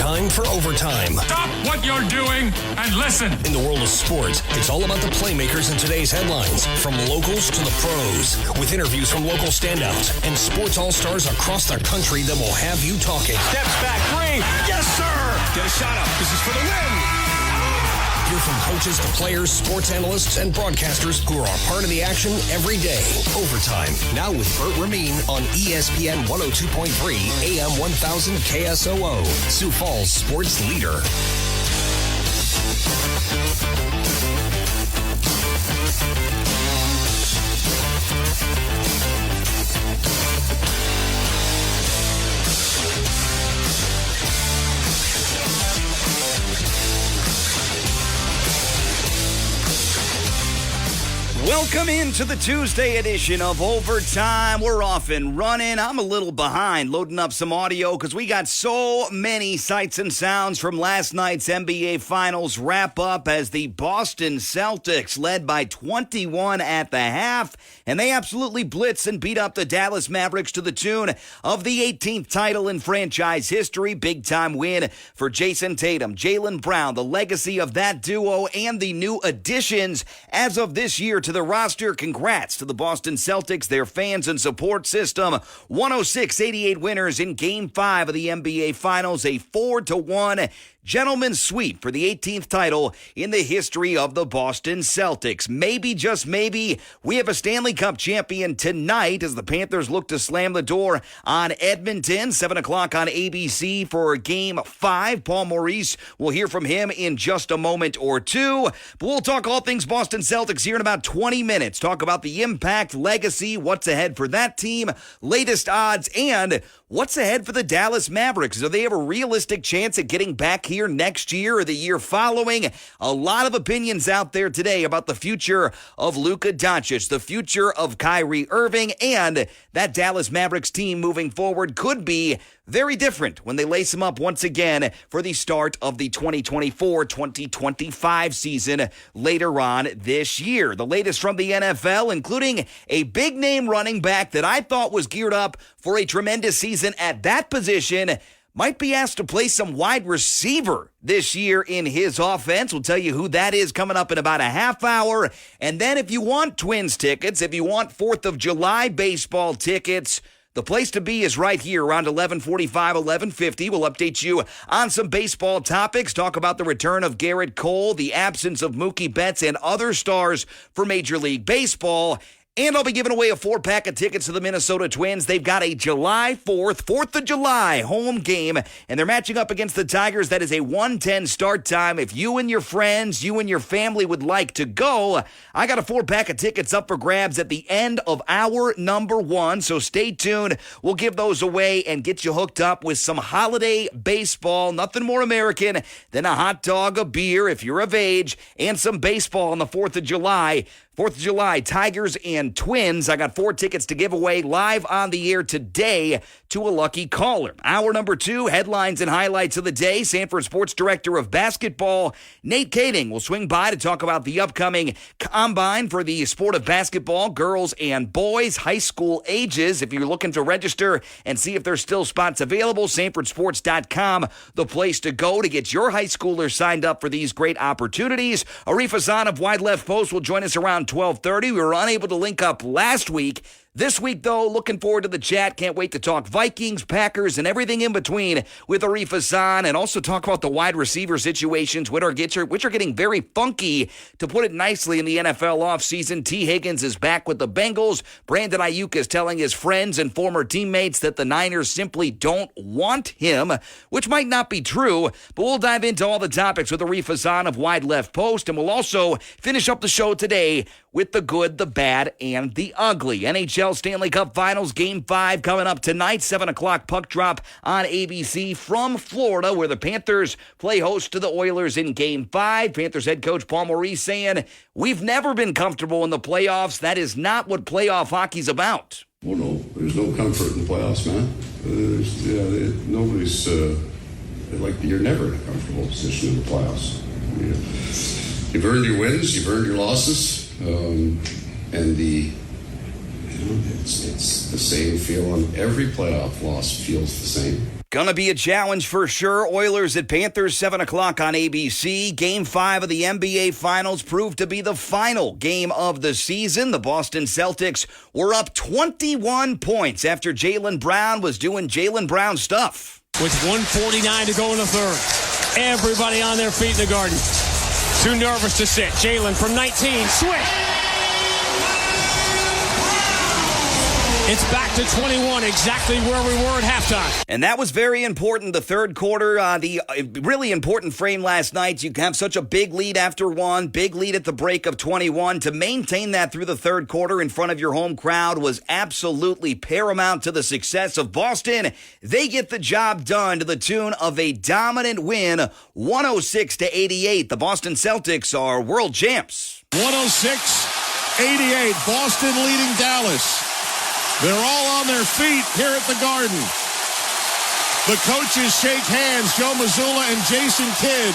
time for Overtime. Stop what you're doing and listen. In the world of sports, it's all about the playmakers in today's headlines, from locals to the pros, with interviews from local standouts and sports all-stars across the country that will have you talking. Steps back, three. Yes, sir. Get a shot up. This is for the win. Hear from coaches to players, sports analysts, and broadcasters who are a part of the action every day. Overtime, now with Bert Rameen on ESPN 102.3 AM 1000 KSOO, Sioux Falls sports leader. Welcome into the Tuesday edition of Overtime. We're off and running. I'm a little behind loading up some audio because we got so many sights and sounds from last night's NBA Finals wrap up as the Boston Celtics led by 21 at the half, and they absolutely blitzed and beat up the Dallas Mavericks to the tune of the 18th title in franchise history. Big-time win for Jason Tatum, Jaylen Brown, the legacy of that duo, and the new additions as of this year to the roster. Congrats to the Boston Celtics, their fans and support system. 106-88 winners in Game 5 of the NBA Finals, a 4-1 gentleman's sweep for the 18th title in the history of the Boston Celtics. Maybe, just maybe, we have a Stanley Cup champion tonight as the Panthers look to slam the door on Edmonton. 7 o'clock on ABC for Game 5. Paul Maurice, we'll hear from him in just a moment or two. But we'll talk all things Boston Celtics here in about 20 minutes. Talk about the impact, legacy, what's ahead for that team, latest odds, and what's ahead for the Dallas Mavericks. Do they have a realistic chance at getting back here next year or the year following? A lot of opinions out there today about the future of Luka Doncic, the future of Kyrie Irving, and that Dallas Mavericks team moving forward could be very different when they lace them up once again for the start of the 2024-2025 season later on this year. The latest from the NFL, including a big-name running back that I thought was geared up for a tremendous season at that position, might be asked to play some wide receiver this year in his offense. We'll tell you who that is coming up in about a half hour. And then if you want Twins tickets, if you want 4th of July baseball tickets, the place to be is right here around 11:45, 11:50. We'll update you on some baseball topics, talk about the return of Garrett Cole, the absence of Mookie Betts, and other stars for Major League Baseball. And I'll be giving away a 4-pack of tickets to the Minnesota Twins. They've got a July 4th of July home game, and they're matching up against the Tigers. That is a 1:10 start time. If you and your friends, you and your family would like to go, I got a 4-pack of tickets up for grabs at the end of hour number 1, so stay tuned. We'll give those away and get you hooked up with some holiday baseball. Nothing more American than a hot dog, a beer, if you're of age, and some baseball on the 4th of July. 4th of July, Tigers and Twins. I got 4 tickets to give away live on the air today to a lucky caller. Hour number 2, headlines and highlights of the day. Sanford Sports Director of Basketball, Nate Kading, will swing by to talk about the upcoming combine for the sport of basketball, girls and boys, high school ages. If you're looking to register and see if there's still spots available, sanfordsports.com, the place to go to get your high schoolers signed up for these great opportunities. Arif Hassan of Wide Left Post will join us around 12:30. We were unable to link up last week. This week, though, looking forward to the chat. Can't wait to talk Vikings, Packers, and everything in between with Arif Hassan, and also talk about the wide receiver situations, which are getting very funky, to put it nicely, in the NFL offseason. T. Higgins is back with the Bengals. Brandon Ayuk is telling his friends and former teammates that the Niners simply don't want him, which might not be true, but we'll dive into all the topics with Arif Hassan of Wide Left Post, and we'll also finish up the show today with the good, the bad, and the ugly. NHL Stanley Cup Finals Game 5 coming up tonight, 7 o'clock puck drop on ABC from Florida, where the Panthers play host to the Oilers in Game 5. Panthers head coach Paul Maurice saying, "We've never been comfortable in the playoffs. That is not what playoff hockey's about." Well, no, there's no comfort in the playoffs, man. Nobody's, you're never in a comfortable position in the playoffs. You've earned your wins, you've earned your losses. It's the same feeling. Every playoff loss feels the same. Gonna be a challenge for sure. Oilers at Panthers, 7 o'clock on ABC. Game 5 of the NBA Finals proved to be the final game of the season. The Boston Celtics were up 21 points after Jaylen Brown was doing Jaylen Brown stuff. With 1:49 to go in the third. Everybody on their feet in the Garden. Too nervous to sit. Jaylen from 19. Switch. It's back to 21, exactly where we were at halftime. And that was very important. The third quarter, the really important frame last night. You have such a big lead after one, big lead at the break of 21. To maintain that through the third quarter in front of your home crowd was absolutely paramount to the success of Boston. They get the job done to the tune of a dominant win, 106-88. The Boston Celtics are world champs. 106-88, Boston leading Dallas. They're all on their feet here at the Garden. The coaches shake hands, Joe Mazzulla and Jason Kidd.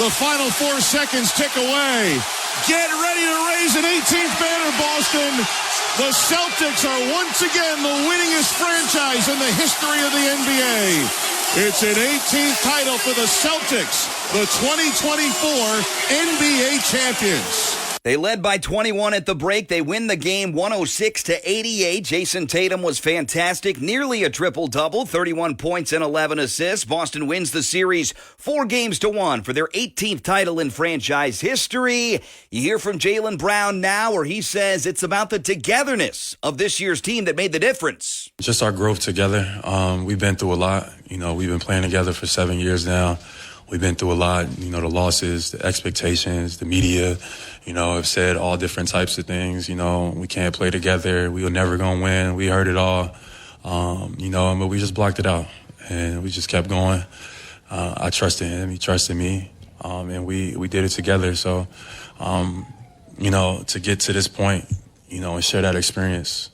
The final 4 seconds tick away. Get ready to raise an 18th banner, Boston. The Celtics are once again the winningest franchise in the history of the NBA. It's an 18th title for the Celtics, the 2024 NBA champions. They led by 21 at the break. They win the game 106-88. Jason Tatum was fantastic, nearly a triple-double, 31 points and 11 assists. Boston wins the series 4-1 for their 18th title in franchise history. You hear from Jaylen Brown now, where he says it's about the togetherness of this year's team that made the difference. Just our growth together. We've been through a lot. We've been playing together for 7 years now. We've been through a lot, the losses, the expectations, the media, have said all different types of things. We can't play together. We were never going to win. We heard it all, but we just blocked it out and we just kept going. I trusted him. He trusted me, and we did it together. So, to get to this point, and share that experience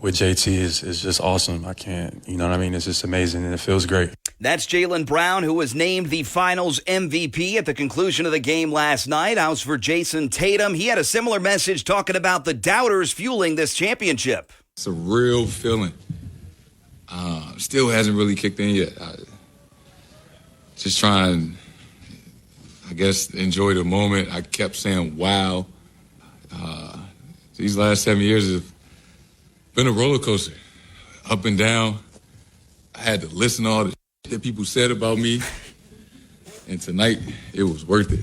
with JT is just awesome. I can't, It's just amazing and it feels great. That's Jaylen Brown, who was named the Finals MVP at the conclusion of the game last night. As for Jason Tatum, he had a similar message talking about the doubters fueling this championship. It's a real feeling. Still hasn't really kicked in yet. Just trying, enjoy the moment. I kept saying, wow. These last 7 years have been a roller coaster, up and down. I had to listen to all the that people said about me, and tonight it was worth it.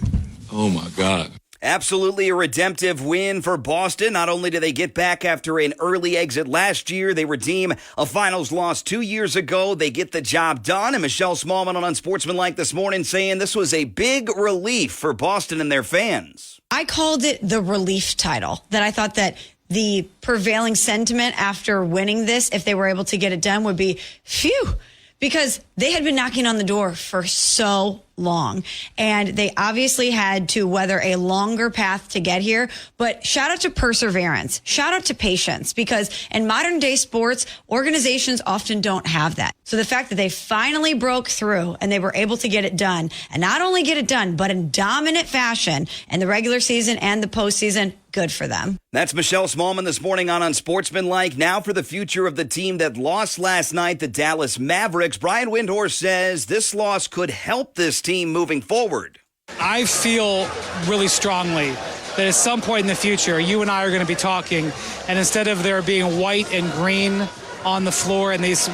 Oh my God. Absolutely a redemptive win for Boston. Not only do they get back after an early exit last year, they redeem a finals loss 2 years ago. They get the job done. And Michelle Smallman on Unsportsmanlike this morning saying this was a big relief for Boston and their fans. I called it the relief title, that I thought that the prevailing sentiment after winning this, if they were able to get it done, would be, phew, because they had been knocking on the door for so long. And they obviously had to weather a longer path to get here. But shout out to perseverance. Shout out to patience, because in modern day sports, organizations often don't have that. So the fact that they finally broke through and they were able to get it done, and not only get it done, but in dominant fashion in the regular season and the postseason, good for them. That's Michelle Smallman this morning on Unsportsmanlike. Now for the future of the team that lost last night, the Dallas Mavericks. Brian Windhorst says this loss could help this team moving forward. I feel really strongly that at some point in the future, you and I are going to be talking, and instead of there being white and green on the floor and this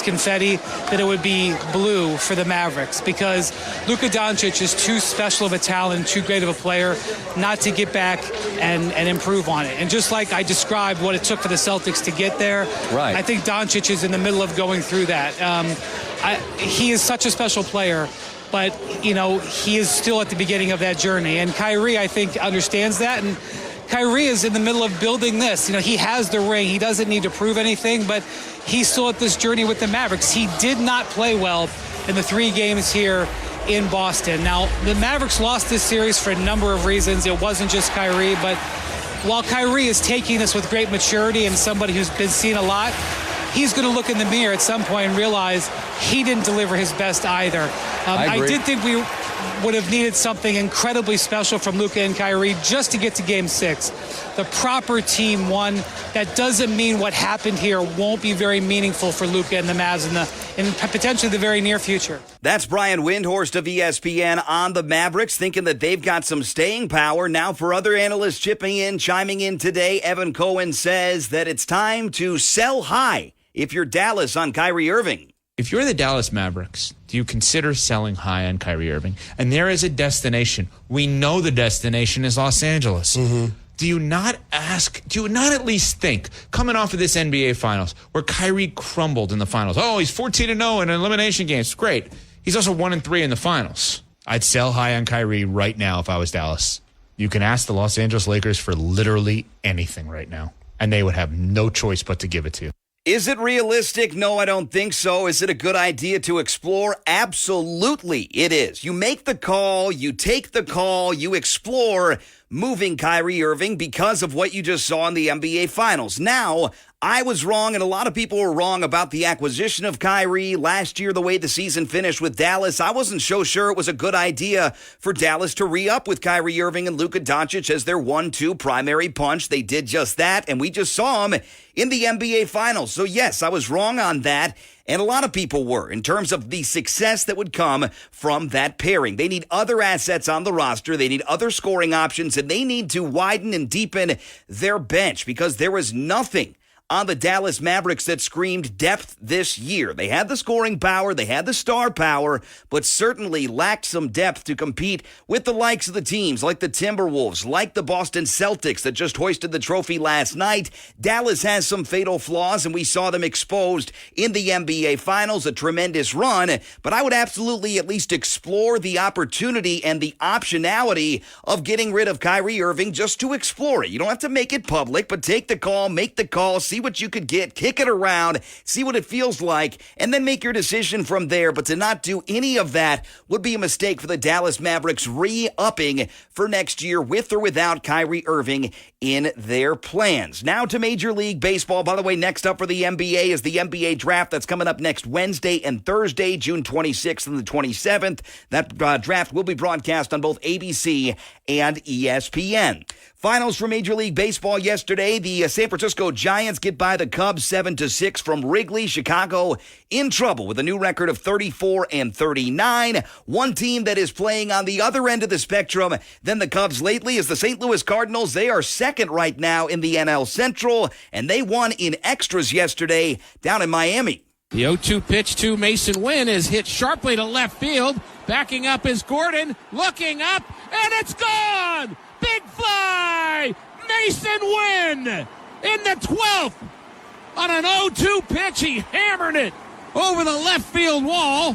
confetti, that it would be blue for the Mavericks, because Luka Doncic is too special of a talent, too great of a player not to get back and improve on it. And just like I described what it took for the Celtics to get there, right, I think Doncic is in the middle of going through that. He is such a special player, but, he is still at the beginning of that journey. And Kyrie, I think, understands that. And Kyrie is in the middle of building this. He has the ring. He doesn't need to prove anything, but he's still at this journey with the Mavericks. He did not play well in the 3 games here in Boston. Now, the Mavericks lost this series for a number of reasons. It wasn't just Kyrie, but while Kyrie is taking this with great maturity and somebody who's been seen a lot, he's going to look in the mirror at some point and realize he didn't deliver his best either. I did think would have needed something incredibly special from Luka and Kyrie just to get to Game 6. The proper team won. That doesn't mean what happened here won't be very meaningful for Luka and the Mavs in potentially the very near future. That's Brian Windhorst of ESPN on the Mavericks, thinking that they've got some staying power. Now for other analysts chiming in today, Evan Cohen says that it's time to sell high if you're Dallas on Kyrie Irving. If you're the Dallas Mavericks, do you consider selling high on Kyrie Irving? And there is a destination. We know the destination is Los Angeles. Mm-hmm. Do you not at least think, coming off of this NBA Finals, where Kyrie crumbled in the Finals, oh, he's 14-0 in elimination games, great. He's also 1-3 in the Finals. I'd sell high on Kyrie right now if I was Dallas. You can ask the Los Angeles Lakers for literally anything right now, and they would have no choice but to give it to you. Is it realistic? No, I don't think so. Is it a good idea to explore? Absolutely, it is. You make the call, you take the call, you explore moving Kyrie Irving because of what you just saw in the NBA Finals. Now, I was wrong, and a lot of people were wrong about the acquisition of Kyrie last year, the way the season finished with Dallas. I wasn't so sure it was a good idea for Dallas to re-up with Kyrie Irving and Luka Doncic as their 1-2 primary punch. They did just that, and we just saw them in the NBA Finals. So yes, I was wrong on that. And a lot of people were, in terms of the success that would come from that pairing. They need other assets on the roster. They need other scoring options, and they need to widen and deepen their bench because there was nothing on the Dallas Mavericks that screamed depth this year. They had the scoring power, they had the star power, but certainly lacked some depth to compete with the likes of the teams like the Timberwolves, like the Boston Celtics that just hoisted the trophy last night. Dallas has some fatal flaws, and we saw them exposed in the NBA Finals, a tremendous run, but I would absolutely at least explore the opportunity and the optionality of getting rid of Kyrie Irving just to explore it. You don't have to make it public, but take the call, make the call, see what you could get, kick it around, see what it feels like, and then make your decision from there. But to not do any of that would be a mistake for the Dallas Mavericks re-upping for next year with or without Kyrie Irving in their plans. Now to Major League Baseball. By the way, next up for the NBA is the NBA draft that's coming up next Wednesday and Thursday, June 26th and the 27th. That draft will be broadcast on both ABC and ESPN. Finals for Major League Baseball yesterday. The San Francisco Giants get by the Cubs 7-6 from Wrigley. Chicago in trouble with a new record of 34-39. One team that is playing on the other end of the spectrum than the Cubs lately is the St. Louis Cardinals. They are second right now in the NL Central, and they won in extras yesterday down in Miami. The 0-2 pitch to Mason Wynn is hit sharply to left field. Backing up is Gordon, looking up, and it's gone! Big fly! Mason Wynn in the 12th. On an 0-2 pitch, he hammered it over the left field wall.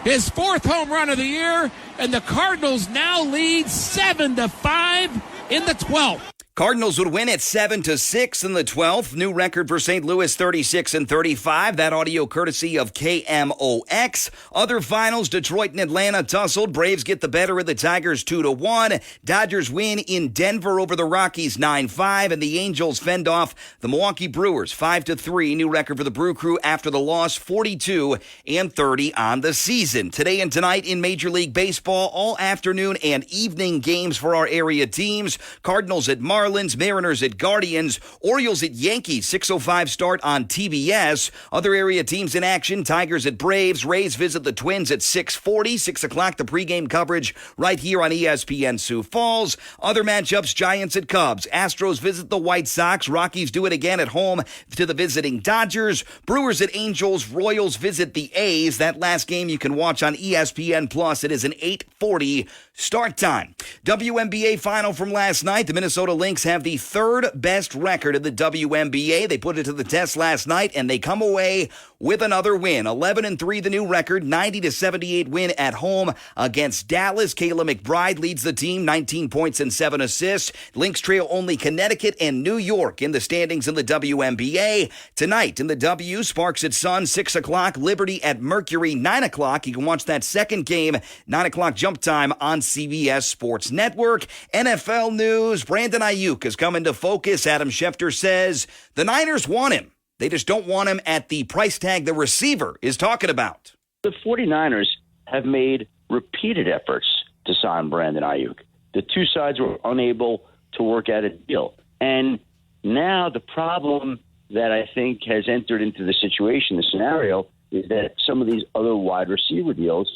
His fourth home run of the year, and the Cardinals now lead 7-5 in the 12th. Cardinals would win at 7-6 in the 12th. New record for St. Louis, 36-35. That audio courtesy of KMOX. Other finals, Detroit and Atlanta tussled. Braves get the better of the Tigers 2-1. Dodgers win in Denver over the Rockies 9-5. And the Angels fend off the Milwaukee Brewers 5-3. New record for the Brew Crew after the loss, 42-30 on the season. Today and tonight in Major League Baseball, all afternoon and evening games for our area teams. Cardinals at Marlins, Mariners at Guardians, Orioles at Yankees, 6:05 start on TBS. Other area teams in action, Tigers at Braves, Rays visit the Twins at 6:40, 6 o'clock the pregame coverage right here on ESPN Sioux Falls. Other matchups, Giants at Cubs, Astros visit the White Sox, Rockies do it again at home to the visiting Dodgers, Brewers at Angels, Royals visit the A's. That last game you can watch on ESPN Plus. It is an 8:40 start time. WNBA final from last night. The Minnesota Lynx have the third best record in the WNBA. They put it to the test last night, and they come away with another win. 11-3 the new record, 90-78 win at home against Dallas. Kayla McBride leads the team, 19 points and 7 assists. Lynx trail only Connecticut and New York in the standings in the WNBA. Tonight in the W, Sparks at Sun, 6 o'clock. Liberty at Mercury, 9 o'clock. You can watch that second game, 9 o'clock jump time on CBS Sports Network. NFL news, Brandon Ayuk has come into focus. Adam Schefter says the Niners want him. They just don't want him at the price tag the receiver is talking about. The 49ers have made repeated efforts to sign Brandon Ayuk. The two sides were unable to work out a deal. And now the problem that I think has entered into the situation, the scenario, is that some of these other wide receiver deals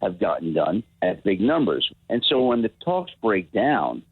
have gotten done at big numbers. And so when the talks break down,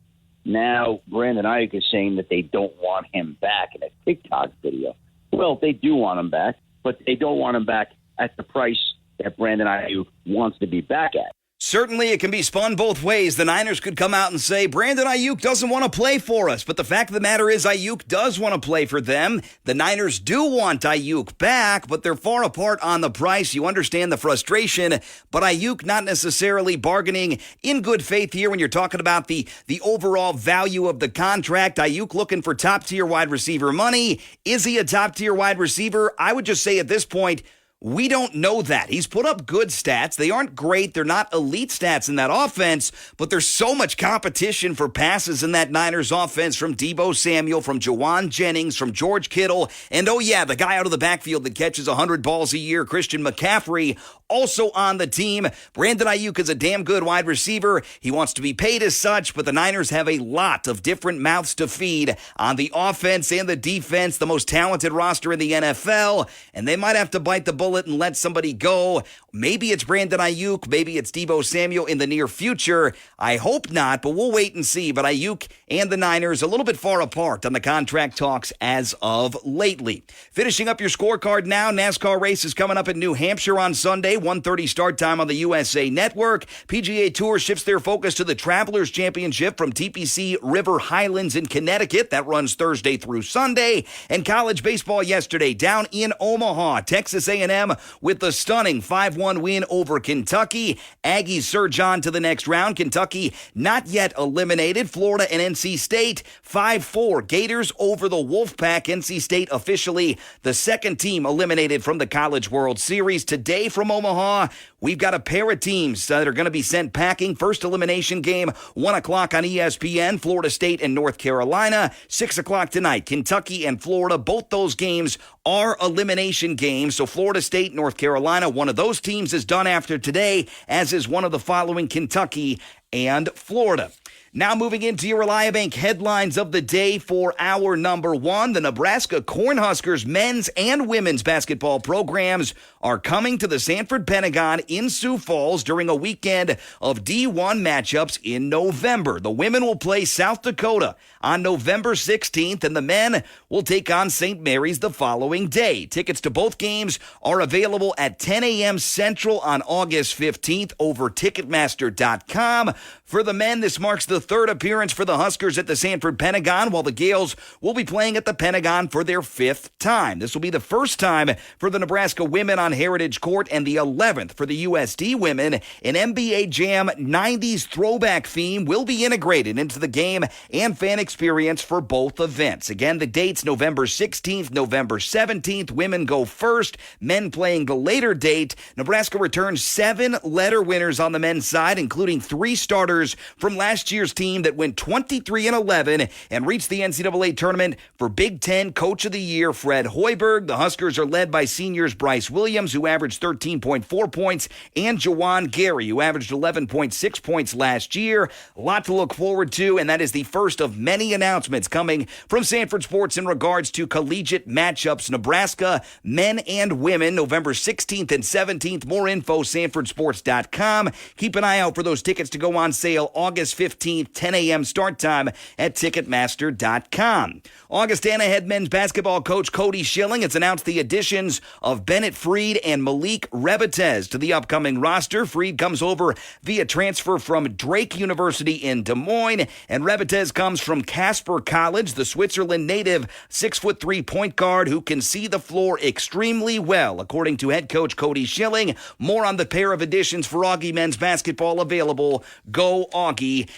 now Brandon Ayuk is saying that they don't want him back in a TikTok video. Well, they do want him back, but they don't want him back at the price that Brandon Ayuk wants to be back at. Certainly, it can be spun both ways. The Niners could come out and say, Brandon Ayuk doesn't want to play for us. But the fact of the matter is, Ayuk does want to play for them. The Niners do want Ayuk back, but they're far apart on the price. You understand the frustration. But Ayuk not necessarily bargaining in good faith here when you're talking about the overall value of the contract. Ayuk looking for top-tier wide receiver money. Is he a top-tier wide receiver? I would just say at this point, we don't know that. He's put up good stats. They aren't great. They're not elite stats in that offense, but there's so much competition for passes in that Niners offense from Deebo Samuel, from Jawan Jennings, from George Kittle, and oh yeah, the guy out of the backfield that catches 100 balls a year, Christian McCaffrey, also on the team. Brandon Ayuk is a damn good wide receiver. He wants to be paid as such, but the Niners have a lot of different mouths to feed on the offense and the defense, the most talented roster in the NFL, and they might have to bite the bullet and let somebody go. Maybe it's Brandon Ayuk, maybe it's Deebo Samuel in the near future. I hope not, but we'll wait and see. But Ayuk and the Niners a little bit far apart on the contract talks as of lately. Finishing up your scorecard now, NASCAR race is coming up in New Hampshire on Sunday, 1:30 start time on the USA Network. PGA Tour shifts their focus to the Travelers Championship from TPC River Highlands in Connecticut. That runs Thursday through Sunday. And college baseball yesterday down in Omaha, Texas A&M with the stunning 5-1 win over Kentucky. Aggies surge on to the next round. Kentucky not yet eliminated. Florida and NC State 5-4. Gators over the Wolfpack. NC State officially the second team eliminated from the College World Series. Today from Omaha, we've got a pair of teams that are going to be sent packing. First elimination game, 1 o'clock on ESPN, Florida State and North Carolina. 6 o'clock tonight, Kentucky and Florida. Both those games are elimination games. So Florida State, North Carolina, one of those teams is done after today, as is one of the following, Kentucky and Florida. Now moving into your Reliabank headlines of the day for hour number one. The Nebraska Cornhuskers men's and women's basketball programs are coming to the Sanford Pentagon in Sioux Falls during a weekend of D1 matchups in November. The women will play South Dakota on November 16th, and the men will take on St. Mary's the following day. Tickets to both games are available at 10 a.m. Central on August 15th over Ticketmaster.com. For the men, this marks the third appearance for the Huskers at the Sanford Pentagon, while the Gales will be playing at the Pentagon for their fifth time. This will be the first time for the Nebraska women on Heritage Court and the 11th for the USD women. An NBA Jam 90s throwback theme will be integrated into the game and fan experience for both events. Again, the dates, November 16th, November 17th. Women go first, men playing the later date. Nebraska returns 7 letter winners on the men's side, including 3 starters from last year's team that went 23-11 and reached the NCAA tournament for Big Ten Coach of the Year, Fred Hoiberg. The Huskers are led by seniors Bryce Williams, who averaged 13.4 points, and Jawan Gary, who averaged 11.6 points last year. A lot to look forward to, and that is the first of many announcements coming from Sanford Sports in regards to collegiate matchups. Nebraska, men and women, November 16th and 17th. More info, sanfordsports.com. Keep an eye out for those tickets to go on sale August 15th, 10 a.m. start time at Ticketmaster.com. Augustana head men's basketball coach Cody Schilling has announced the additions of Bennett Freed and Malik Rebetez to the upcoming roster. Freed comes over via transfer from Drake University in Des Moines, and Rebetez comes from Casper College, the Switzerland native 6'3" point guard who can see the floor extremely well, according to head coach Cody Schilling. More on the pair of additions for Augie men's basketball available. GoAugie.com.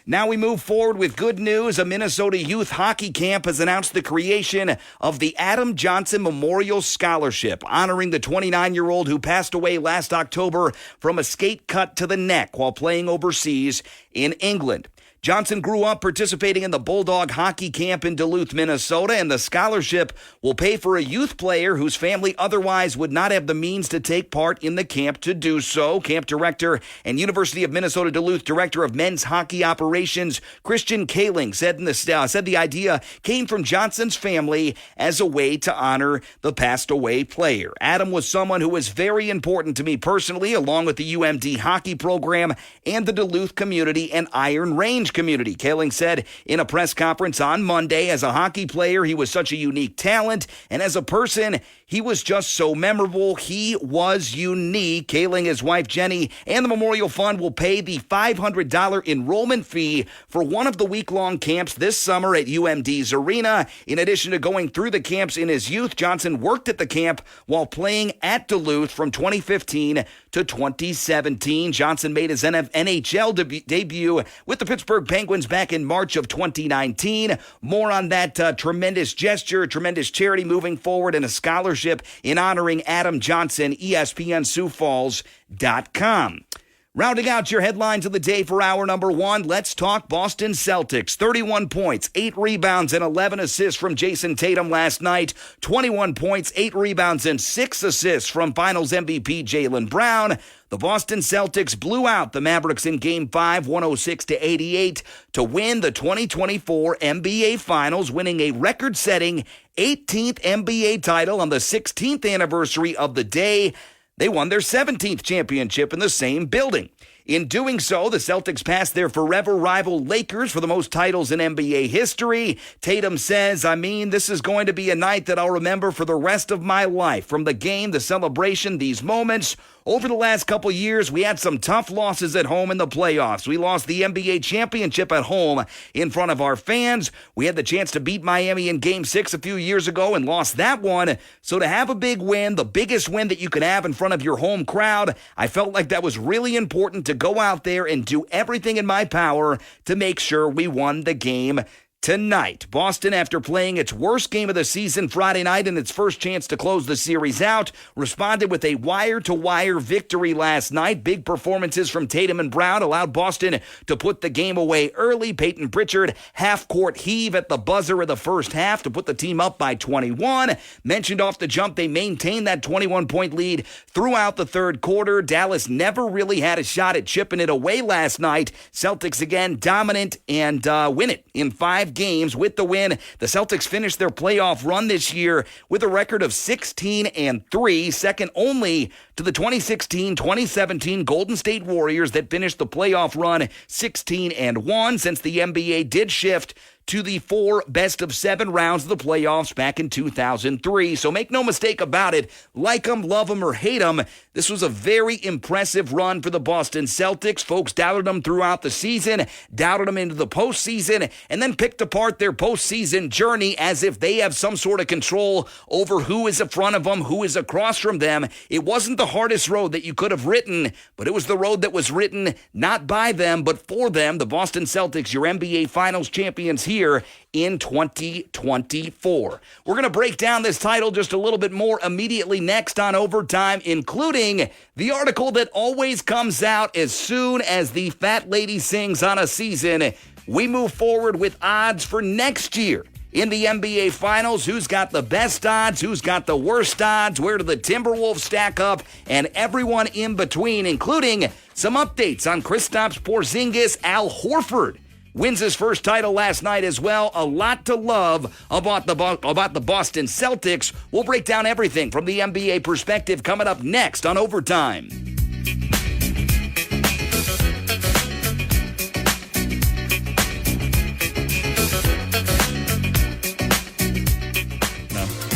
Now we move forward with good news. A Minnesota youth hockey camp has announced the creation of the Adam Johnson Memorial Scholarship, honoring the 29-year-old who passed away last October from a skate cut to the neck while playing overseas in England. Johnson grew up participating in the Bulldog hockey camp in Duluth, Minnesota, and the scholarship will pay for a youth player whose family otherwise would not have the means to take part in the camp to do so. Camp director and University of Minnesota Duluth director of men's hockey operations, Christian Kaling, said the idea came from Johnson's family as a way to honor the passed away player. Adam was someone who was very important to me personally, along with the UMD hockey program and the Duluth community and Iron Range community. Kaling said in a press conference on Monday, as a hockey player, he was such a unique talent, and as a person, he was just so memorable. He was unique. Kaling, his wife Jenny, and the Memorial Fund will pay the $500 enrollment fee for one of the week-long camps this summer at UMD's arena. In addition to going through the camps in his youth, Johnson worked at the camp while playing at Duluth from 2015 to 2017. Johnson made his NHL debut with the Pittsburgh Penguins back in March of 2019. More on that tremendous gesture, tremendous charity moving forward, and a scholarship in honoring Adam Johnson, ESPNSiouxFalls.com. Rounding out your headlines of the day for hour number one, let's talk Boston Celtics. 31 points, 8 rebounds, and 11 assists from Jason Tatum last night. 21 points, 8 rebounds, and 6 assists from Finals MVP Jaylen Brown. The Boston Celtics blew out the Mavericks in Game 5, 106-88, to win the 2024 NBA Finals, winning a record-setting 18th NBA title on the 16th anniversary of the day. They won their 17th championship in the same building. In doing so, the Celtics passed their forever rival Lakers for the most titles in NBA history. Tatum says, this is going to be a night that I'll remember for the rest of my life. From the game, the celebration, these moments. Over the last couple years, we had some tough losses at home in the playoffs. We lost the NBA championship at home in front of our fans. We had the chance to beat Miami in Game 6 a few years ago and lost that one. So to have a big win, the biggest win that you could have in front of your home crowd, I felt like that was really important to go out there and do everything in my power to make sure we won the game tonight. Boston, after playing its worst game of the season Friday night and its first chance to close the series out, responded with a wire-to-wire victory last night. Big performances from Tatum and Brown allowed Boston to put the game away early. Peyton Pritchard, half-court heave at the buzzer of the first half to put the team up by 21. Mentioned off the jump, they maintained that 21-point lead throughout the third quarter. Dallas never really had a shot at chipping it away last night. Celtics again dominant and win it in 5 games. With the win, the Celtics finished their playoff run this year with a record of 16-3, second only to the 2016-2017 Golden State Warriors that finished the playoff run 16-1, since the NBA did shift to the 4 best-of-7 rounds of the playoffs back in 2003. So make no mistake about it, like them, love them, or hate them, this was a very impressive run for the Boston Celtics. Folks doubted them throughout the season, doubted them into the postseason, and then picked apart their postseason journey as if they have some sort of control over who is in front of them, who is across from them. It wasn't the hardest road that you could have written, but it was the road that was written not by them, but for them. The Boston Celtics, your NBA Finals champions here in 2024. We're going to break down this title just a little bit more immediately next on Overtime, including the article that always comes out as soon as the fat lady sings on a season. We move forward with odds for next year in the NBA Finals. Who's got the best odds? Who's got the worst odds? Where do the Timberwolves stack up? And everyone in between, including some updates on Kristaps Porzingis. Al Horford wins his first title last night as well. A lot to love about the Boston Celtics. We'll break down everything from the NBA perspective coming up next on Overtime.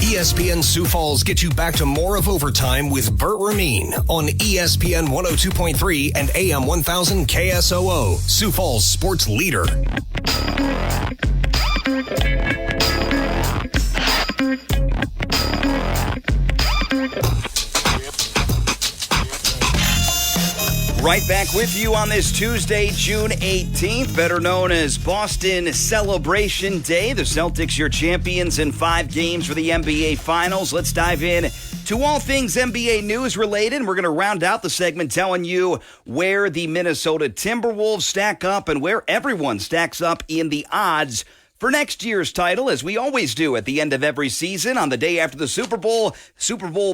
ESPN Sioux Falls gets you back to more of Overtime with Bert Rameen on ESPN 102.3 and AM 1000 KSOO, Sioux Falls sports leader. Right back with you on this Tuesday, June 18th, better known as Boston Celebration Day. The Celtics, your champions in 5 games for the NBA Finals. Let's dive in To all things NBA news related, we're going to round out the segment telling you where the Minnesota Timberwolves stack up and where everyone stacks up in the odds for next year's title, as we always do at the end of every season. On the day after the Super Bowl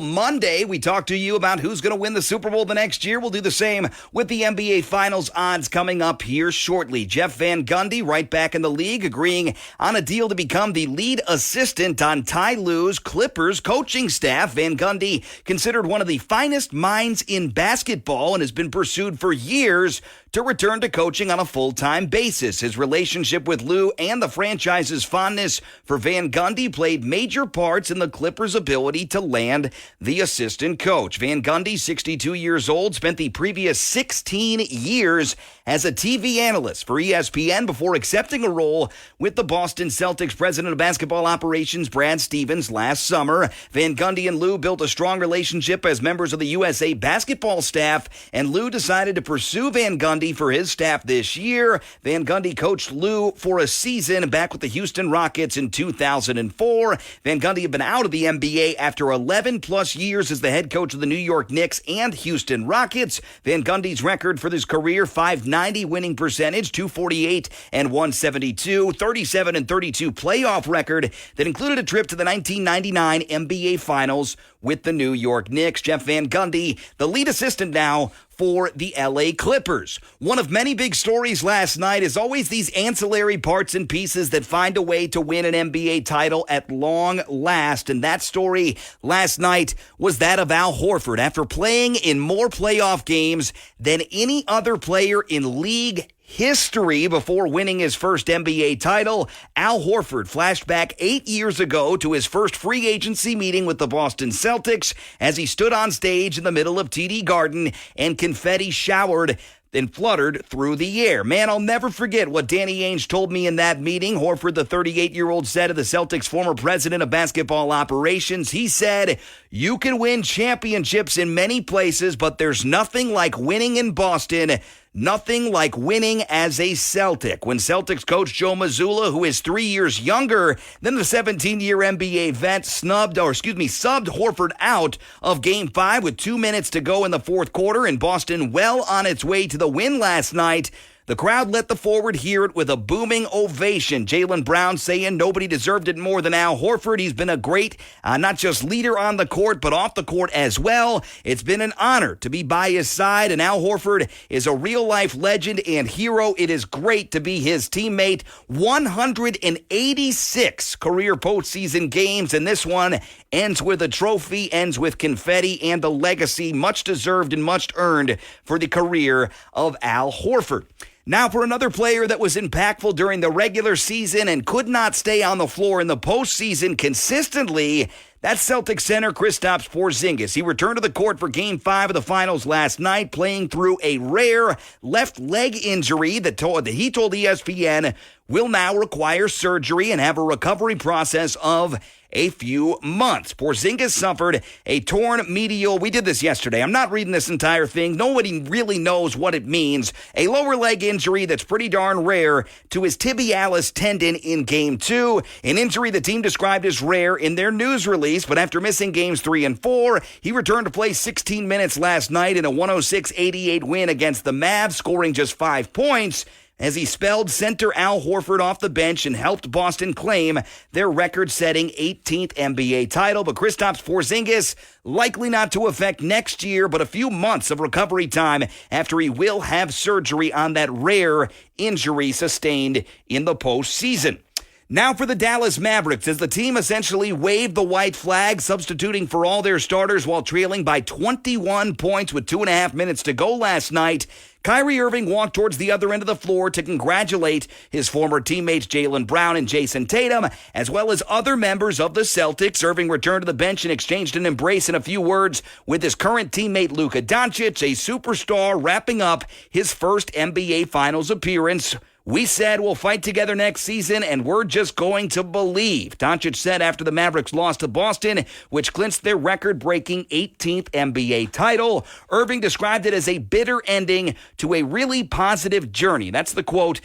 Monday, we talk to you about who's going to win the Super Bowl the next year. We'll do the same with the NBA Finals odds coming up here shortly. Jeff Van Gundy, right back in the league, agreeing on a deal to become the lead assistant on Ty Lue's Clippers coaching staff. Van Gundy, considered one of the finest minds in basketball, and has been pursued for years to return to coaching on a full-time basis. His relationship with Lue and the franchise's fondness for Van Gundy played major parts in the Clippers' ability to land the assistant coach. Van Gundy, 62 years old, spent the previous 16 years as a TV analyst for ESPN before accepting a role with the Boston Celtics president of basketball operations, Brad Stevens, last summer. Van Gundy and Lue built a strong relationship as members of the USA basketball staff, and Lue decided to pursue Van Gundy for his staff this year. Van Gundy coached Lue for a season back with the Houston Rockets in 2004. Van Gundy had been out of the NBA after 11 plus years as the head coach of the New York Knicks and Houston Rockets. Van Gundy's record for his career, .590 winning percentage, 248 and 172, 37 and 32 playoff record that included a trip to the 1999 NBA Finals with the New York Knicks. Jeff Van Gundy, the lead assistant now for the LA Clippers. One of many big stories last night is always these ancillary parts and pieces that find a way to win an NBA title at long last. And that story last night was that of Al Horford. After playing in more playoff games than any other player in league history before winning his first NBA title, Al Horford flashed back 8 years ago to his first free agency meeting with the Boston Celtics as he stood on stage in the middle of TD Garden and confetti showered and fluttered through the air. Man, I'll never forget what Danny Ainge told me in that meeting. Horford, the 38-year-old, said of the Celtics' former president of basketball operations. He said, "You can win championships in many places, but there's nothing like winning in Boston. Nothing like winning as a Celtic." When Celtics coach Joe Mazzulla, who is 3 years younger than the 17-year NBA vet, subbed Horford out of Game 5 with 2 minutes to go in the fourth quarter, and Boston well on its way to the win last night, the crowd let the forward hear it with a booming ovation. Jaylen Brown saying nobody deserved it more than Al Horford. He's been a great, not just leader on the court, but off the court as well. It's been an honor to be by his side, and Al Horford is a real-life legend and hero. It is great to be his teammate. 186 career postseason games, and this one ends with a trophy, ends with confetti, and a legacy much deserved and much earned for the career of Al Horford. Now for another player that was impactful during the regular season and could not stay on the floor in the postseason consistently, that's Celtics center Kristaps Porzingis. He returned to the court for Game 5 of the Finals last night, playing through a rare left leg injury that he told ESPN will now require surgery and have a recovery process of a few months. Porzingis suffered a torn medial. We did this yesterday. I'm not reading this entire thing. Nobody really knows what it means. A lower leg injury that's pretty darn rare to his tibialis tendon in Game 2. An injury the team described as rare in their news release, but after missing Games 3 and 4, he returned to play 16 minutes last night in a 106-88 win against the Mavs, scoring just 5 points, as he spelled center Al Horford off the bench and helped Boston claim their record-setting 18th NBA title. But Kristaps Porzingis likely not to affect next year, but a few months of recovery time after he will have surgery on that rare injury sustained in the postseason. Now for the Dallas Mavericks, as the team essentially waved the white flag, substituting for all their starters while trailing by 21 points with 2.5 minutes to go last night. Kyrie Irving walked towards the other end of the floor to congratulate his former teammates Jaylen Brown and Jason Tatum, as well as other members of the Celtics. Irving returned to the bench and exchanged an embrace and a few words with his current teammate Luka Doncic, a superstar wrapping up his first NBA Finals appearance We said we'll fight together next season, and we're just going to believe, Doncic said after the Mavericks lost to Boston, which clinched their record-breaking 18th NBA title. Irving described it as a bitter ending to a really positive journey. That's the quote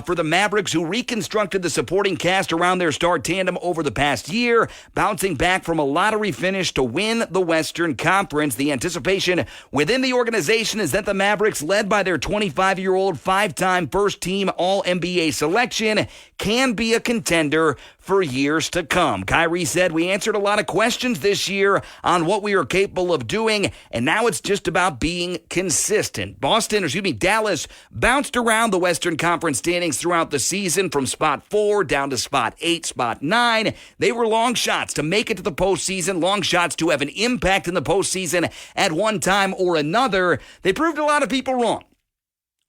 for the Mavericks, who reconstructed the supporting cast around their star tandem over the past year, bouncing back from a lottery finish to win the Western Conference. The anticipation within the organization is that the Mavericks, led by their 25-year-old five-time first-team All-NBA selection, can be a contender for years to come. Kyrie said, "We answered a lot of questions this year on what we are capable of doing, and now it's just about being consistent." Dallas bounced around the Western Conference standings throughout the season from spot 4 down to spot 8, spot 9. They were long shots to make it to the postseason, long shots to have an impact in the postseason at one time or another. They proved a lot of people wrong.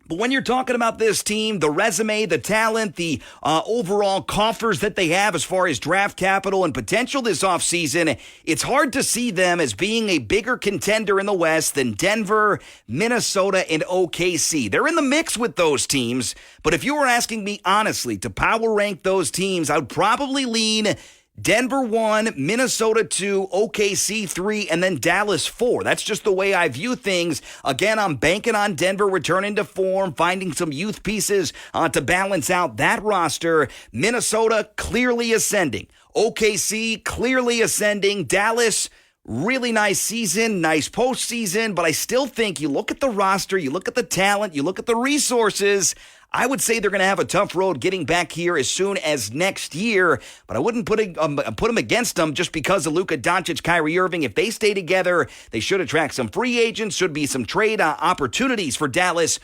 But when you're talking about this team, the resume, the talent, the overall coffers that they have as far as draft capital and potential this offseason, it's hard to see them as being a bigger contender in the West than Denver, Minnesota, and OKC. They're in the mix with those teams, but if you were asking me honestly to power rank those teams, I would probably lean Denver 1, Minnesota 2, OKC 3, and then Dallas 4. That's just the way I view things. Again, I'm banking on Denver returning to form, finding some youth pieces to balance out that roster. Minnesota clearly ascending. OKC clearly ascending. Dallas, really nice season, nice postseason, but I still think you look at the roster, you look at the talent, you look at the resources, I would say they're going to have a tough road getting back here as soon as next year, but I wouldn't put them against them just because of Luka Doncic, Kyrie Irving. If they stay together, they should attract some free agents, should be some trade opportunities for Dallas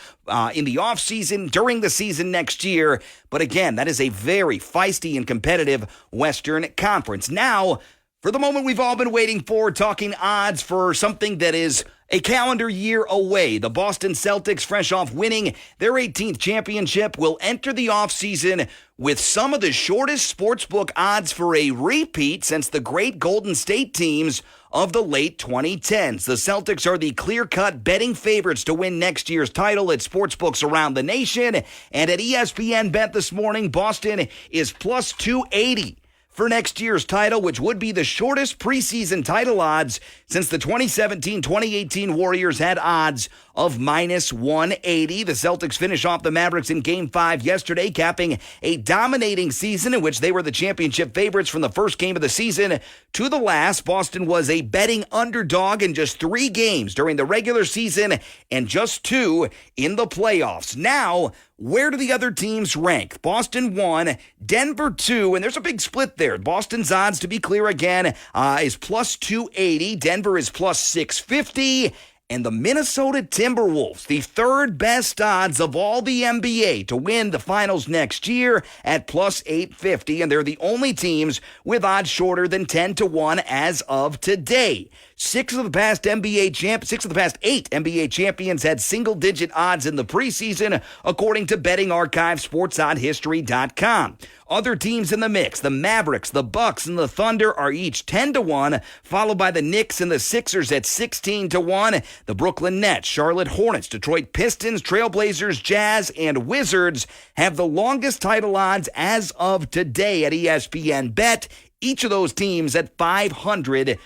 in the offseason, during the season next year. But again, that is a very feisty and competitive Western Conference. Now, for the moment we've all been waiting for, talking odds for something that is a calendar year away. The Boston Celtics, fresh off winning their 18th championship, will enter the offseason with some of the shortest sportsbook odds for a repeat since the great Golden State teams of the late 2010s. The Celtics are the clear-cut betting favorites to win next year's title at sportsbooks around the nation. And at ESPN Bet this morning, Boston is plus 280 for next year's title, which would be the shortest preseason title odds since the 2017-2018 Warriors had odds of minus 180. The Celtics finish off the Mavericks in Game 5 yesterday, capping a dominating season in which they were the championship favorites from the first game of the season to the last. Boston was a betting underdog in just 3 games during the regular season and just 2 in the playoffs. Now, where do the other teams rank? Boston 1, Denver 2, and there's a big split there. Boston's odds, to be clear again, is plus 280. Denver is plus 650. And the Minnesota Timberwolves, the third best odds of all the NBA to win the finals next year at plus 850. And they're the only teams with odds shorter than 10-1 as of today. 6 of the past 8 NBA champions had single-digit odds in the preseason, according to betting archive SportsOddHistory.com. Other teams in the mix, the Mavericks, the Bucks, and the Thunder are each 10-1, followed by the Knicks and the Sixers at 16-1. The Brooklyn Nets, Charlotte Hornets, Detroit Pistons, Trailblazers, Jazz, and Wizards have the longest title odds as of today at ESPN Bet. Each of those teams at 500-1.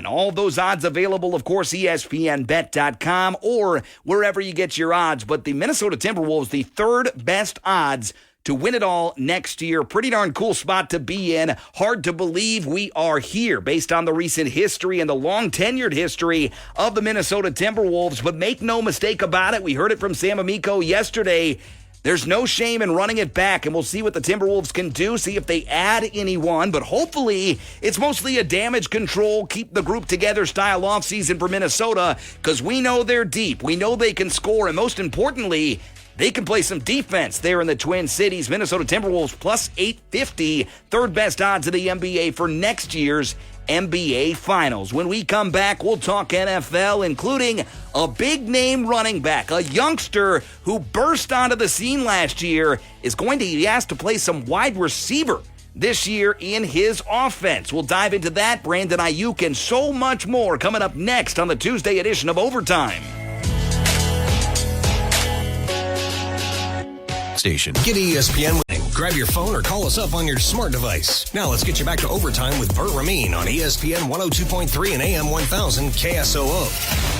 All those odds available, of course, ESPNBet.com or wherever you get your odds. But the Minnesota Timberwolves, the third best odds to win it all next year. Pretty darn cool spot to be in. Hard to believe we are here based on the recent history and the long tenured history of the Minnesota Timberwolves. But make no mistake about it, we heard it from Sam Amico yesterday. There's no shame in running it back, and we'll see what the Timberwolves can do, see if they add anyone. But hopefully, it's mostly a damage control, keep the group together style offseason for Minnesota, because we know they're deep. We know they can score, and most importantly, they can play some defense there in the Twin Cities. Minnesota Timberwolves plus 850, third best odds of the NBA for next year's NBA Finals. When we come back, we'll talk NFL, including a big-name running back, a youngster who burst onto the scene last year, is going to be asked to play some wide receiver this year in his offense. We'll dive into that, Brandon Ayuk, and so much more coming up next on the Tuesday edition of Overtime. station. Get ESPN. Grab your phone or call us up on your smart device. Now let's get you back to Overtime with Bert Rameen on ESPN 102.3 and AM 1000 KSOO.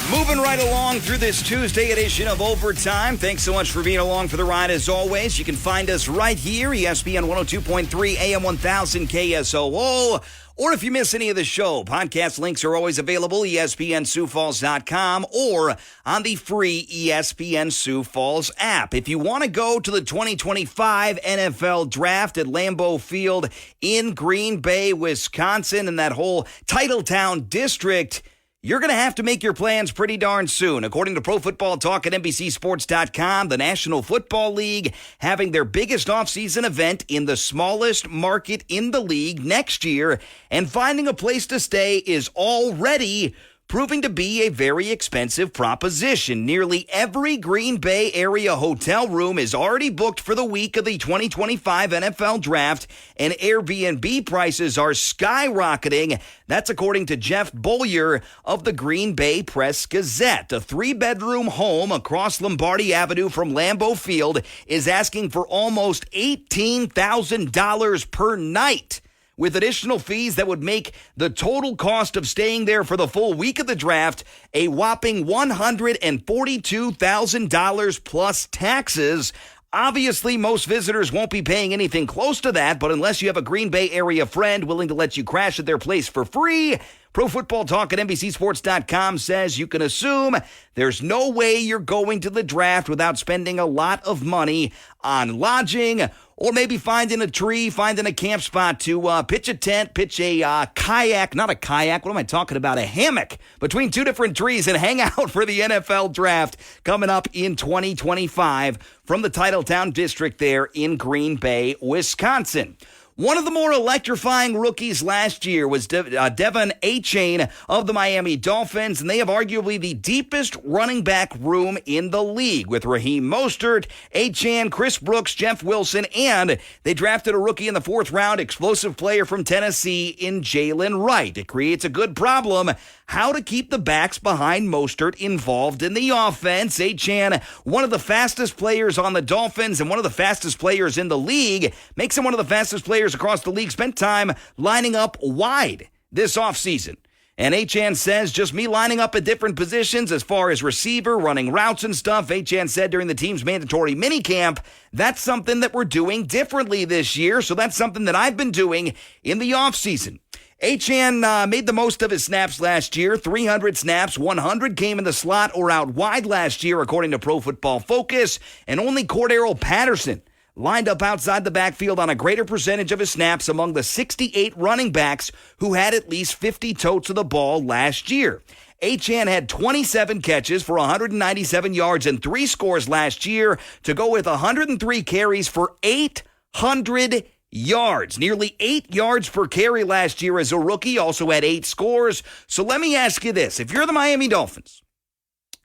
Moving right along through this Tuesday edition of Overtime. Thanks so much for being along for the ride as always. You can find us right here, ESPN 102.3 AM 1000 KSOO. Or if you miss any of the show, podcast links are always available, ESPNSiouxFalls.com or on the free ESPN Sioux Falls app. If you want to go to the 2025 NFL Draft at Lambeau Field in Green Bay, Wisconsin, and that whole Titletown district, you're going to have to make your plans pretty darn soon. According to Pro Football Talk at NBCSports.com, the National Football League having their biggest offseason event in the smallest market in the league next year, and finding a place to stay is already proving to be a very expensive proposition. Nearly every Green Bay area hotel room is already booked for the week of the 2025 NFL Draft, and Airbnb prices are skyrocketing. That's according to Jeff Bollier of the Green Bay Press-Gazette. A 3-bedroom home across Lombardi Avenue from Lambeau Field is asking for almost $18,000 per night, with additional fees that would make the total cost of staying there for the full week of the draft a whopping $142,000 plus taxes. Obviously, most visitors won't be paying anything close to that, but unless you have a Green Bay area friend willing to let you crash at their place for free, Pro Football Talk at NBCSports.com says you can assume there's no way you're going to the draft without spending a lot of money on lodging, or maybe finding a tree, finding a camp spot to pitch a tent, pitch a kayak, not a kayak, what am I talking about, a hammock between two different trees and hang out for the NFL Draft coming up in 2025 from the Titletown District there in Green Bay, Wisconsin. One of the more electrifying rookies last year was Devon Achane of the Miami Dolphins, and they have arguably the deepest running back room in the league with Raheem Mostert, Achane, Chris Brooks, Jeff Wilson, and they drafted a rookie in the 4th round, explosive player from Tennessee in Jalen Wright. It creates a good problem, how to keep the backs behind Mostert involved in the offense. Achane, one of the fastest players on the Dolphins and one of the fastest players in the league, makes him one of the fastest players across the league, spent time lining up wide this offseason. And Achane says, just me lining up at different positions as far as receiver, running routes and stuff. Achane said during the team's mandatory minicamp, that's something that we're doing differently this year. So that's something that I've been doing in the offseason. Achane made the most of his snaps last year, 300 snaps, 100 came in the slot or out wide last year, according to Pro Football Focus, and only Cordero Patterson lined up outside the backfield on a greater percentage of his snaps among the 68 running backs who had at least 50 totes of the ball last year. Achane had 27 catches for 197 yards and 3 scores last year to go with 103 carries for 800 yards. Nearly 8 yards per carry last year as a rookie, also had 8 scores. So let me ask you this. If you're the Miami Dolphins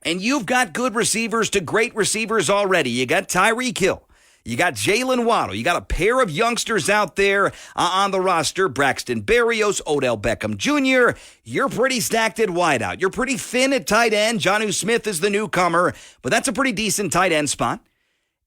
and you've got good receivers to great receivers already, you got Tyreek Hill, you got Jalen Waddle. You got a pair of youngsters out there on the roster, Braxton Berrios, Odell Beckham Jr. You're pretty stacked at wideout. You're pretty thin at tight end. Jonnu Smith is the newcomer, but that's a pretty decent tight end spot.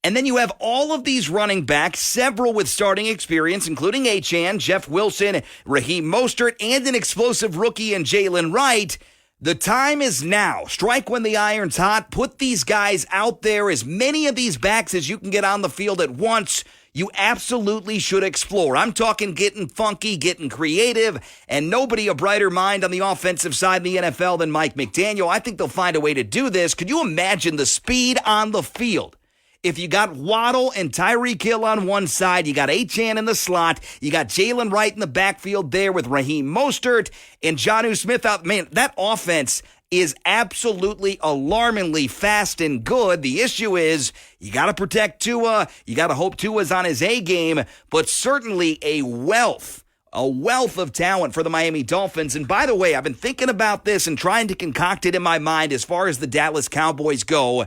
And then you have all of these running backs, several with starting experience, including Achane, Jeff Wilson, Raheem Mostert, and an explosive rookie in Jalen Wright. The time is now. Strike when the iron's hot. Put these guys out there, as many of these backs as you can get on the field at once. You absolutely should explore. I'm talking getting funky, getting creative, and nobody a brighter mind on the offensive side in the NFL than Mike McDaniel. I think they'll find a way to do this. Could you imagine the speed on the field? If you got Waddle and Tyreek Hill on one side, you got Achane in the slot, you got Jalen Wright in the backfield there with Raheem Mostert and Jonnu Smith out. Man, that offense is absolutely alarmingly fast and good. The issue is you got to protect Tua. You got to hope Tua's on his A game, but certainly a wealth of talent for the Miami Dolphins. And by the way, I've been thinking about this and trying to concoct it in my mind as far as the Dallas Cowboys go.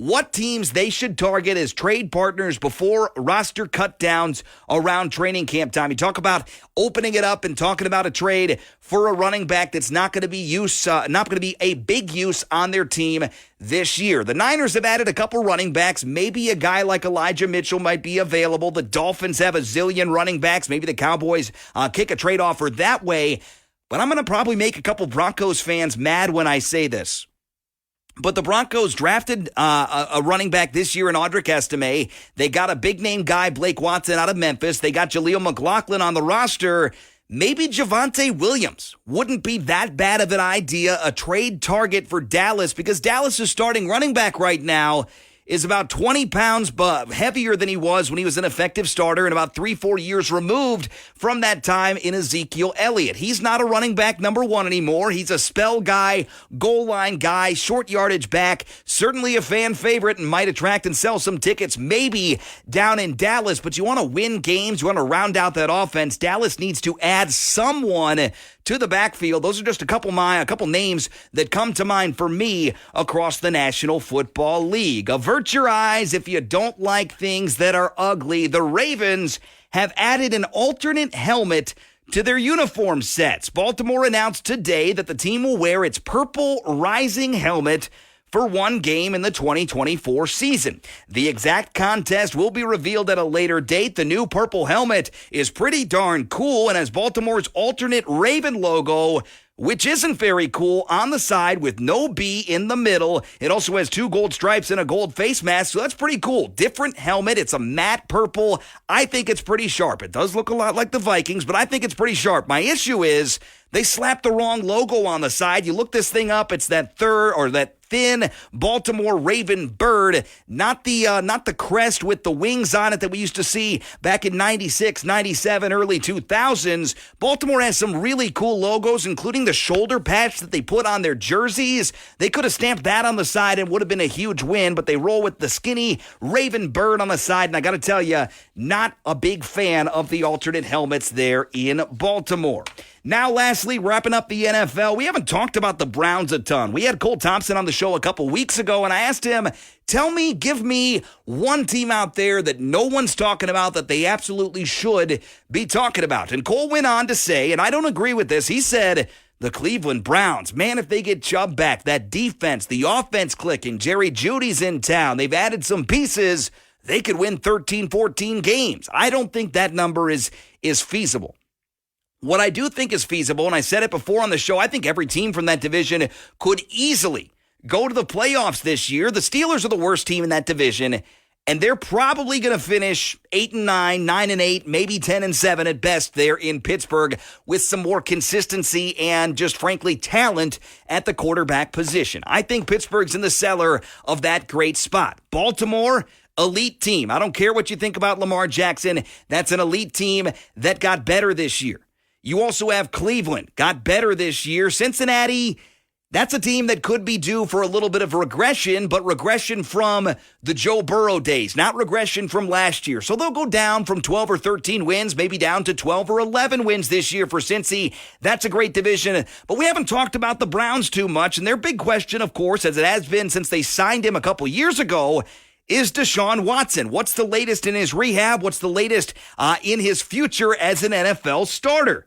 what teams they should target as trade partners before roster cutdowns around training camp time. You talk about opening it up and talking about a trade for a running back that's not going to be a big use on their team this year. The Niners have added a couple running backs. Maybe a guy like Elijah Mitchell might be available. The Dolphins have a zillion running backs. Maybe the Cowboys kick a trade offer that way. But I'm going to probably make a couple Broncos fans mad when I say this. But the Broncos drafted a running back this year in Audric Estime. They got a big-name guy, Blake Watson, out of Memphis. They got Jaleel McLaughlin on the roster. Maybe Javonte Williams wouldn't be that bad of an idea, a trade target for Dallas, because Dallas' starting running back right now is about 20 pounds heavier than he was when he was an effective starter and about 3-4 years removed from that time in Ezekiel Elliott. He's not a running back number one anymore. He's a spell guy, goal line guy, short yardage back, certainly a fan favorite and might attract and sell some tickets maybe down in Dallas. But you want to win games, you want to round out that offense. Dallas needs to add someone to the backfield. Those are just a couple names that come to mind for me across the National Football League. Avert your eyes if you don't like things that are ugly. The Ravens have added an alternate helmet to their uniform sets. Baltimore announced today that the team will wear its purple rising helmet for one game in the 2024 season. The exact contest will be revealed at a later date. The new purple helmet is pretty darn cool and has Baltimore's alternate Raven logo, which isn't very cool, on the side with no B in the middle. It also has 2 gold stripes and a gold face mask, so that's pretty cool. Different helmet. It's a matte purple. I think it's pretty sharp. It does look a lot like the Vikings, but I think it's pretty sharp. My issue is they slapped the wrong logo on the side. You look this thing up, it's that thin Baltimore Raven bird, not the crest with the wings on it that we used to see back in 96, 97, early 2000s. Baltimore has some really cool logos, including the shoulder patch that they put on their jerseys. They could have stamped that on the side and would have been a huge win, but they roll with the skinny Raven bird on the side, and I got to tell you, not a big fan of the alternate helmets there in Baltimore. Now, lastly, wrapping up the NFL, we haven't talked about the Browns a ton. We had Cole Thompson on the show a couple weeks ago, and I asked him, give me one team out there that no one's talking about that they absolutely should be talking about. And Cole went on to say, and I don't agree with this, he said, the Cleveland Browns, man, if they get Chubb back, that defense, the offense clicking, Jerry Jeudy's in town, they've added some pieces, they could win 13, 14 games. I don't think that number is feasible. What I do think is feasible, and I said it before on the show, I think every team from that division could easily go to the playoffs this year. The Steelers are the worst team in that division, and they're probably going to finish 8-9, 9-8, maybe 10-7 at best there in Pittsburgh with some more consistency and just frankly talent at the quarterback position. I think Pittsburgh's in the cellar of that great spot. Baltimore, elite team. I don't care what you think about Lamar Jackson. That's an elite team that got better this year. You also have Cleveland, got better this year. Cincinnati, that's a team that could be due for a little bit of regression, but regression from the Joe Burrow days, not regression from last year. So they'll go down from 12 or 13 wins, maybe down to 12 or 11 wins this year for Cincy. That's a great division. But we haven't talked about the Browns too much, and their big question, of course, as it has been since they signed him a couple years ago, is Deshaun Watson. What's the latest in his rehab? What's the latest in his future as an NFL starter?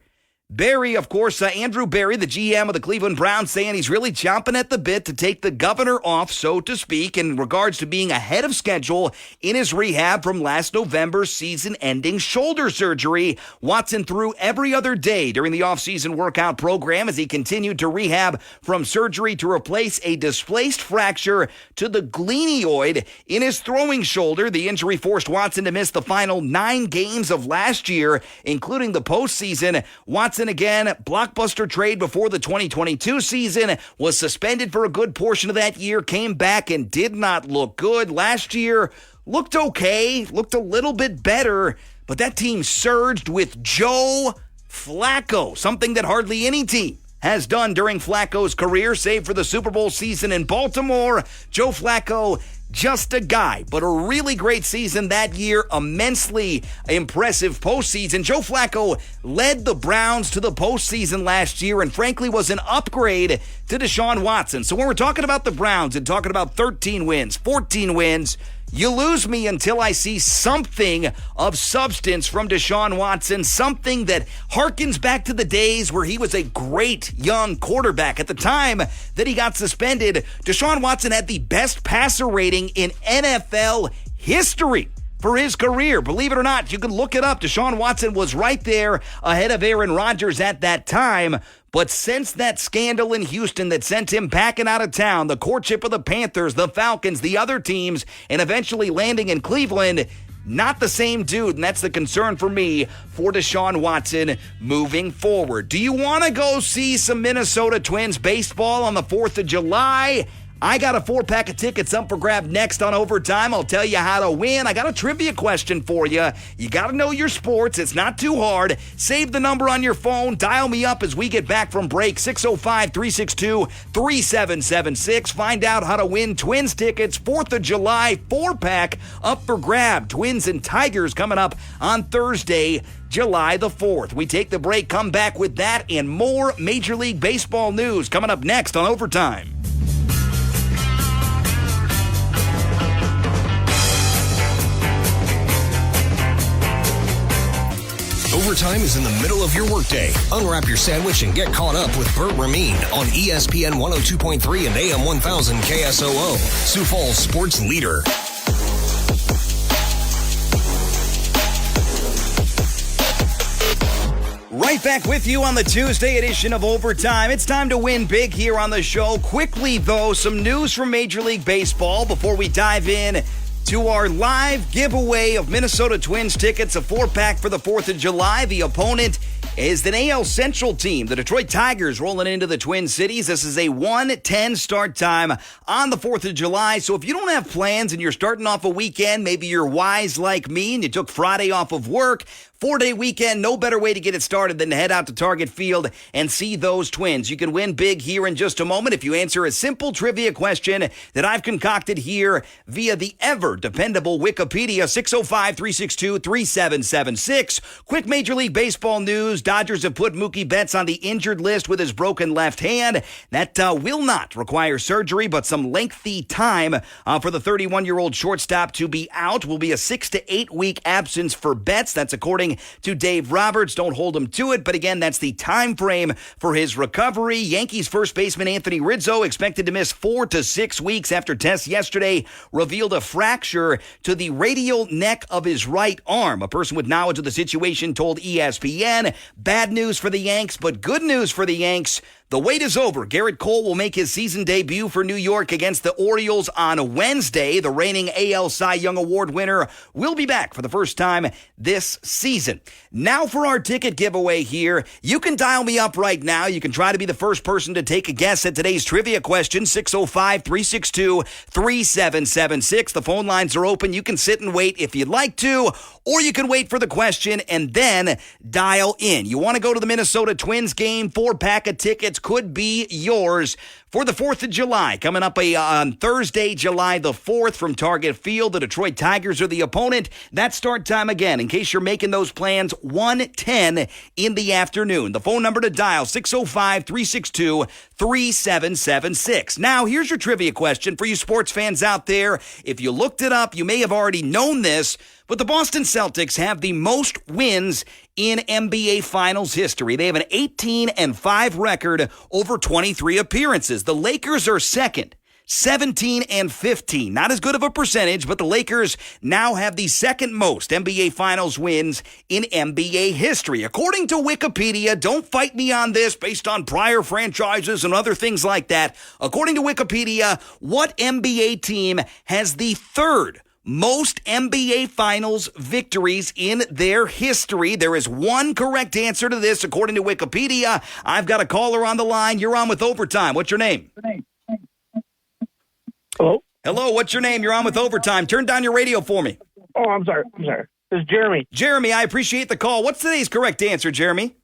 Barry, of course, Andrew Barry, the GM of the Cleveland Browns, saying he's really chomping at the bit to take the governor off, so to speak, in regards to being ahead of schedule in his rehab from last November's season-ending shoulder surgery. Watson threw every other day during the offseason workout program as he continued to rehab from surgery to replace a displaced fracture to the glenoid in his throwing shoulder. The injury forced Watson to miss the final 9 games of last year, including the postseason. Watson, again, blockbuster trade before the 2022 season, was suspended for a good portion of that year, came back and did not look good. Last year looked okay, looked a little bit better, but that team surged with Joe Flacco, something that hardly any team has done during Flacco's career, save for the Super Bowl season in Baltimore. Joe Flacco, just a guy, but a really great season that year, immensely impressive postseason. Joe Flacco led the Browns to the postseason last year and frankly was an upgrade to Deshaun Watson. So when we're talking about the Browns and talking about 13 wins, 14 wins, you lose me until I see something of substance from Deshaun Watson, something that harkens back to the days where he was a great young quarterback. At the time that he got suspended, Deshaun Watson had the best passer rating in NFL history for his career. Believe it or not, you can look it up. Deshaun Watson was right there ahead of Aaron Rodgers at that time. But since that scandal in Houston that sent him packing out of town, the courtship of the Panthers, the Falcons, the other teams, and eventually landing in Cleveland, not the same dude, and that's the concern for me for Deshaun Watson moving forward. Do you want to go see some Minnesota Twins baseball on the 4th of July? I got a 4-pack of tickets up for grab next on Overtime. I'll tell you how to win. I got a trivia question for you. You got to know your sports. It's not too hard. Save the number on your phone. Dial me up as we get back from break. 605-362-3776. Find out how to win Twins tickets. 4th of July 4-pack up for grab. Twins and Tigers coming up on Thursday, July the 4th. We take the break, come back with that and more Major League Baseball news coming up next on Overtime. Overtime is in the middle of your workday. Unwrap your sandwich and get caught up with Bert Rameen on ESPN 102.3 and AM 1000 KSOO, Sioux Falls sports leader. Right back with you on the Tuesday edition of Overtime. It's time to win big here on the show. Quickly, though, some news from Major League Baseball before we dive in to our live giveaway of Minnesota Twins tickets, a 4-pack for the 4th of July. The opponent is an AL Central team, the Detroit Tigers, rolling into the Twin Cities. This is a 1:10 start time on the 4th of July. So if you don't have plans and you're starting off a weekend, maybe you're wise like me and you took Friday off of work, 4-day weekend, no better way to get it started than to head out to Target Field and see those Twins. You can win big here in just a moment if you answer a simple trivia question that I've concocted here via the ever-dependable Wikipedia, 605-362-3776. Quick Major League Baseball news. Dodgers have put Mookie Betts on the injured list with his broken left hand. That will not require surgery, but some lengthy time for the 31-year-old shortstop to be out. Will be a 6 to 8 week absence for Betts. That's according to Dave Roberts. Don't hold him to it, but again, that's the time frame for his recovery. Yankees first baseman Anthony Rizzo expected to miss 4 to 6 weeks after tests yesterday revealed a fracture to the radial neck of his right arm. A person with knowledge of the situation told ESPN, bad news for the Yanks, but good news for the Yanks. The wait is over. Garrett Cole will make his season debut for New York against the Orioles on Wednesday. The reigning AL Cy Young Award winner will be back for the first time this season. Now for our ticket giveaway here. You can dial me up right now. You can try to be the first person to take a guess at today's trivia question, 605-362-3776. The phone lines are open. You can sit and wait if you'd like to, or you can wait for the question and then dial in. You want to go to the Minnesota Twins game? 4-pack of tickets could be yours for the 4th of July. Coming up on Thursday, July the 4th from Target Field. The Detroit Tigers are the opponent. That start time again, in case you're making those plans, 1:10 in the afternoon. The phone number to dial, 605-362-3776. Now, here's your trivia question for you sports fans out there. If you looked it up, you may have already known this, but the Boston Celtics have the most wins in NBA Finals history. They have an 18-5 record over 23 appearances. The Lakers are second, 17-15. Not as good of a percentage, but the Lakers now have the second most NBA Finals wins in NBA history. According to Wikipedia, don't fight me on this based on prior franchises and other things like that. According to Wikipedia, what NBA team has the third most NBA Finals victories in their history? There is one correct answer to this, according to Wikipedia. I've got a caller on the line. You're on with Overtime. What's your name? Hello? Hello, what's your name? You're on with Overtime. Turn down your radio for me. Oh, I'm sorry. This is Jeremy. Jeremy, I appreciate the call. What's today's correct answer, Jeremy?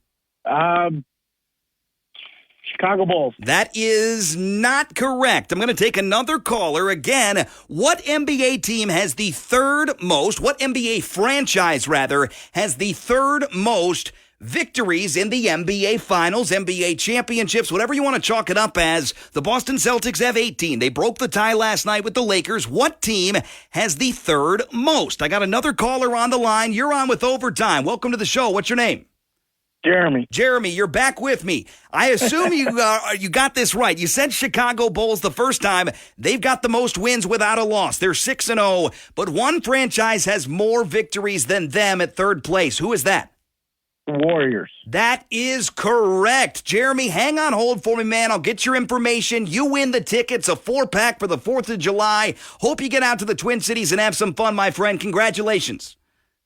Chicago Bulls. That is not correct. I'm going to take another caller. Again, what NBA team has the third most, what NBA franchise, rather, has the third most victories in the NBA Finals, NBA championships, whatever you want to chalk it up as? The Boston Celtics have 18. They broke the tie last night with the Lakers. What team has the third most? I got another caller on the line. You're on with Overtime. Welcome to the show. What's your name? Jeremy. Jeremy, you're back with me. I assume you got this right. You said Chicago Bulls the first time. They've got the most wins without a loss. They're 6-0, but one franchise has more victories than them at third place. Who is that? The Warriors. That is correct. Jeremy, hang on hold for me, man. I'll get your information. You win the tickets, a 4-pack for the 4th of July. Hope you get out to the Twin Cities and have some fun, my friend. Congratulations.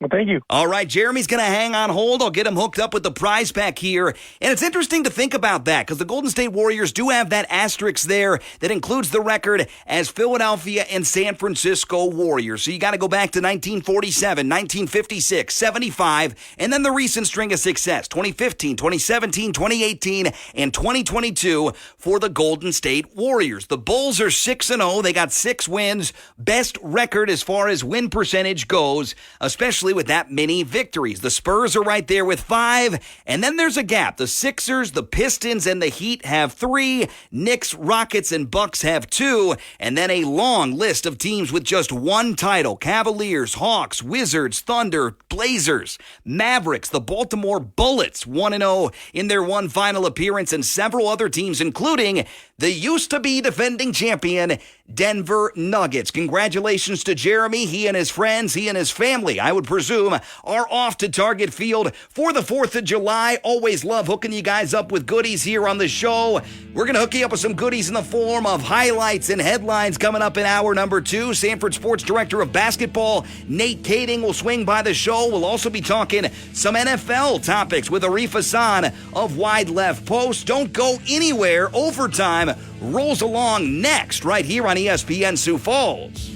Well, thank you. All right, Jeremy's going to hang on hold. I'll get him hooked up with the prize pack here. And it's interesting to think about that because the Golden State Warriors do have that asterisk there that includes the record as Philadelphia and San Francisco Warriors. So you got to go back to 1947, 1956, 75, and then the recent string of success, 2015, 2017, 2018, and 2022 for the Golden State Warriors. The Bulls are 6-0. They got 6 wins. Best record as far as win percentage goes, especially with that many victories. The Spurs are right there with 5, and then there's a gap. The Sixers, the Pistons, and the Heat have 3. Knicks, Rockets, and Bucks have 2, and then a long list of teams with just 1 title. Cavaliers, Hawks, Wizards, Thunder, Blazers, Mavericks, the Baltimore Bullets, 1-0 in their one final appearance, and several other teams, including the used-to-be defending champion Denver Nuggets. Congratulations to Jeremy. He and his friends, he and his family, I would presume, are off to Target Field for the 4th of July. Always love hooking you guys up with goodies here on the show. We're going to hook you up with some goodies in the form of highlights and headlines coming up in hour number 2. Sanford Sports Director of Basketball Nate Kading will swing by the show. We'll also be talking some NFL topics with Arif Hassan of Wide Left Post. Don't go anywhere. Overtime rolls along next right here on ESPN Sioux Falls.